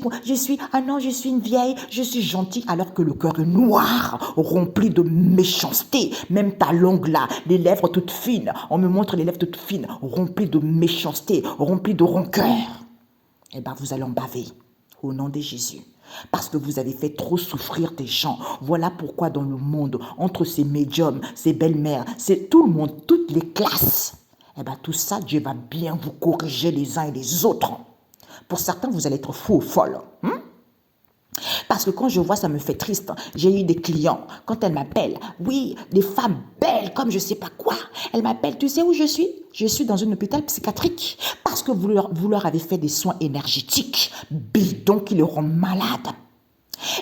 une vieille, je suis gentille, alors que le cœur est noir, rempli de méchanceté. Même ta langue là, les lèvres toutes fines, on me montre les lèvres toutes fines, remplies de méchanceté, remplies de rancœur. Eh bien, vous allez en baver, au nom de Jésus. Parce que vous avez fait trop souffrir des gens. Voilà pourquoi dans le monde, entre ces médiums, ces belles-mères, c'est tout le monde, toutes les classes, eh bien tout ça, Dieu va bien vous corriger les uns et les autres. Pour certains, vous allez être fous ou folles. Parce que quand je vois, ça me fait triste. J'ai eu des clients, quand elles m'appellent, oui, des femmes belles comme je ne sais pas quoi, elles m'appellent, tu sais où je suis? Je suis dans un hôpital psychiatrique parce que vous leur avez fait des soins énergétiques, bidons qui les rendent malades.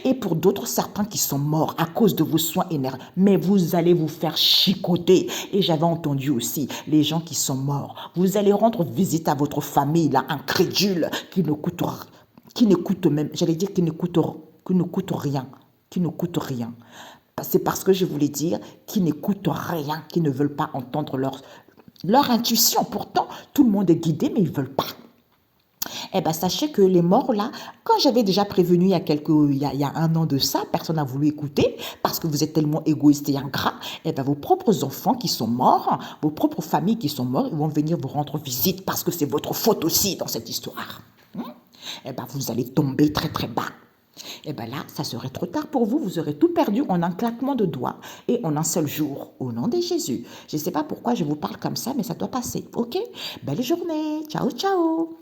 Et pour d'autres, certains qui sont morts à cause de vos soins énergétiques, mais vous allez vous faire chicoter. Et j'avais entendu aussi les gens qui sont morts. Vous allez rendre visite à votre famille, là, incrédule, qui ne coûte même, j'allais dire qui ne coûte rien, qui ne coûte rien. C'est parce que je voulais dire qui n'écoutent rien, qui ne veulent pas entendre leur intuition. Pourtant, tout le monde est guidé, mais ils ne veulent pas. Eh bien, sachez que les morts, là, quand j'avais déjà prévenu il y a un an de ça, personne n'a voulu écouter parce que vous êtes tellement égoïste et ingrat. Eh bien, vos propres enfants qui sont morts, vos propres familles qui sont mortes, ils vont venir vous rendre visite parce que c'est votre faute aussi dans cette histoire. Eh bien, vous allez tomber très, très bas. Eh bien là, ça serait trop tard pour vous. Vous aurez tout perdu en un claquement de doigts et en un seul jour. Au nom de Jésus. Je ne sais pas pourquoi je vous parle comme ça, mais ça doit passer. OK? Belle journée. Ciao, ciao.